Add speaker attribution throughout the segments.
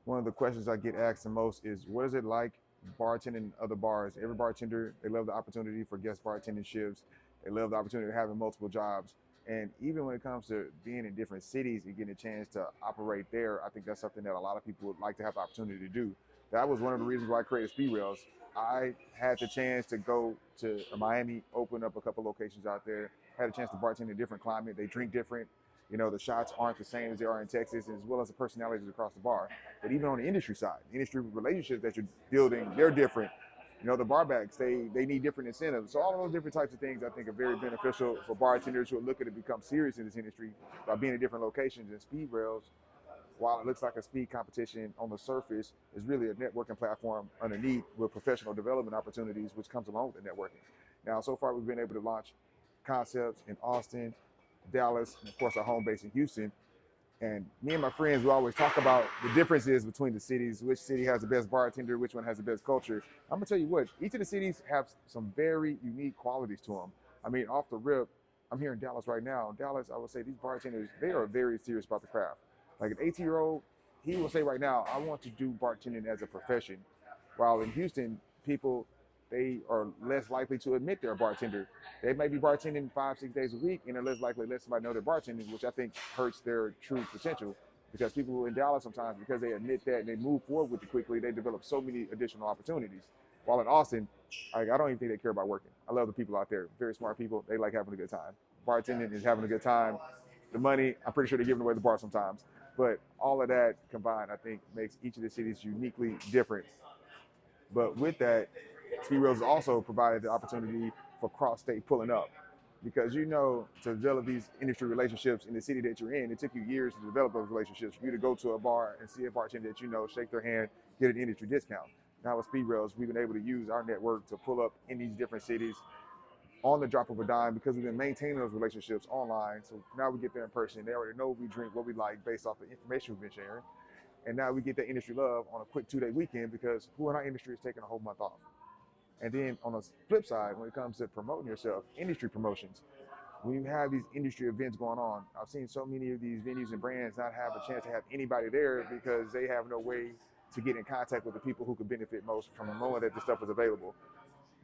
Speaker 1: one of the questions I get asked the most is, what is it like bartending in other bars? Every bartender, they love the opportunity for guest bartending shifts. They love the opportunity of having multiple jobs. And even when it comes to being in different cities and getting a chance to operate there, I think that's something that a lot of people would like to have the opportunity to do. That was one of the reasons why I created SpeedRailz. I had the chance to go to Miami, open up a couple locations out there, had a chance to bartend in a different climate. They drink different. You know, the shots aren't the same as they are in Texas, as well as the personalities across the bar. But even on the industry side, the industry relationships that you're building, they're different. You know, the barbacks, they need different incentives. So all of those different types of things I think are very beneficial for bartenders who are looking to become serious in this industry by being in different locations. And SpeedRailz, while it looks like a speed competition on the surface, is really a networking platform underneath with professional development opportunities, which comes along with the networking. Now, so far we've been able to launch concepts in Austin, Dallas, and of course our home base in Houston. And me and my friends, we always talk about the differences between the cities, which city has the best bartender, which one has the best culture. I'm gonna tell you what, each of the cities have some very unique qualities to them. I mean, off the rip, I'm here in Dallas right now. In Dallas, I would say these bartenders, they are very serious about the craft. Like an 18-year-old, he will say right now, I want to do bartending as a profession. While in Houston, people, they are less likely to admit they're a bartender. They may be bartending 5, 6 days a week, and they're less likely to let somebody know they're bartending, which I think hurts their true potential. Because people in Dallas sometimes, because they admit that and they move forward with it quickly, they develop so many additional opportunities. While in Austin, I don't even think they care about working. I love the people out there, very smart people. They like having a good time. Bartending is having a good time. The money, I'm pretty sure they're giving away the bar sometimes. But all of that combined, I think, makes each of the cities uniquely different. But with that, SpeedRailz also provided the opportunity for cross-state pulling up. Because you know, to develop these industry relationships in the city that you're in, it took you years to develop those relationships. For you to go to a bar and see a bartender that you know, shake their hand, get an industry discount. Now with SpeedRailz, we've been able to use our network to pull up in these different cities on the drop of a dime because we've been maintaining those relationships online. So now we get there in person. They already know what we drink, what we like based off the information we've been sharing. And now we get that industry love on a quick 2-day weekend because who in our industry is taking a whole month off? And then on the flip side, when it comes to promoting yourself, industry promotions, when you have these industry events going on, I've seen so many of these venues and brands not have a chance to have anybody there because they have no way to get in contact with the people who could benefit most from the moment that this stuff is available.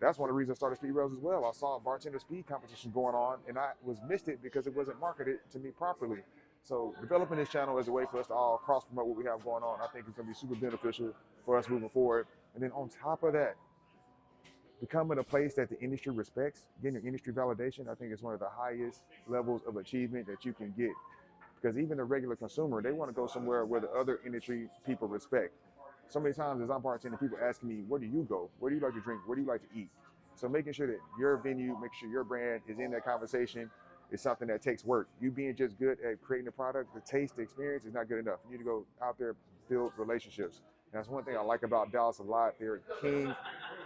Speaker 1: That's one of the reasons I started SpeedRailz as well. I saw a bartender speed competition going on and I missed it because it wasn't marketed to me properly. So developing this channel as a way for us to all cross promote what we have going on, I think it's gonna be super beneficial for us moving forward. And then on top of that, becoming a place that the industry respects, getting your industry validation, I think is one of the highest levels of achievement that you can get. Because even the regular consumer, they want to go somewhere where the other industry people respect. So many times as I'm bartending, people asking me, where do you go? Where do you like to drink? Where do you like to eat? So making sure that your venue, make sure your brand is in that conversation is something that takes work. You being just good at creating the product, the taste, the experience is not good enough. You need to go out there, build relationships. And that's one thing I like about Dallas a lot. They're king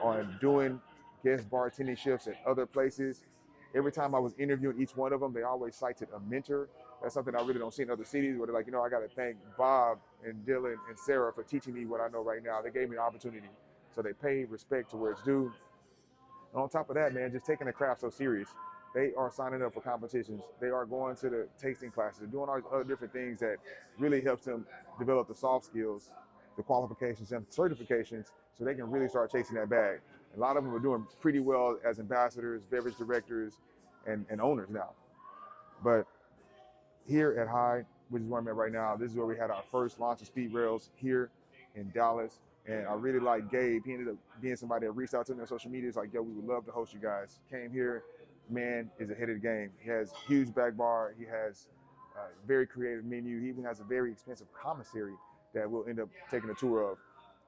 Speaker 1: on doing guest bartending shifts at other places. Every time I was interviewing each one of them, they always cited a mentor. That's something I really don't see in other cities where they're like, you know, I got to thank Bob and Dylan and Sarah for teaching me what I know right now. They gave me an opportunity. So they paid respect to where it's due. And on top of that, man, just taking the craft so serious. They are signing up for competitions. They are going to the tasting classes, doing all these other different things that really helps them develop the soft skills, the qualifications and certifications so they can really start chasing that bag. A lot of them are doing pretty well as ambassadors, beverage directors, and owners now. But here at Hyde, which is where I'm at right now, this is where we had our first launch of SpeedRailz here in Dallas. And I really like Gabe. He ended up being somebody that reached out to me on social media. It's like, yo, we would love to host you guys. Came here, man is ahead of the game. He has huge back bar. He has a very creative menu. He even has a very expensive commissary that we'll end up taking a tour of.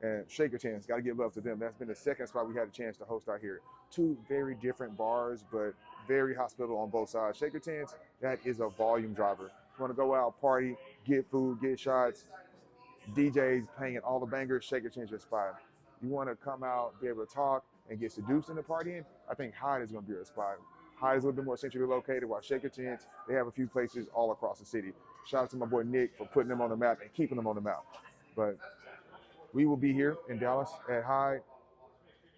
Speaker 1: And Shaker Tents, got to give love to them. That's been the second spot we had a chance to host out here. Two very different bars, but very hospitable on both sides. Shaker Tents, that is a volume driver. You want to go out, party, get food, get shots, DJs playing all the bangers, Shaker Tents your spot. You want to come out, be able to talk, and get seduced into partying, I think Hyde is going to be your spot. Hyde is a little bit more centrally located, while Shaker Tents, they have a few places all across the city. Shout out to my boy Nick for putting them on the map and keeping them on the map. But we will be here in Dallas at Hyde.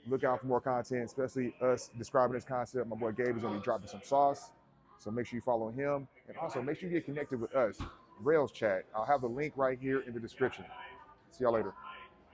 Speaker 1: Look out for more content, especially us describing this concept. My boy Gabe is going to be dropping some sauce, so make sure you follow him. And also make sure you get connected with us, Railz Chat. I'll have the link right here in the description. See y'all later.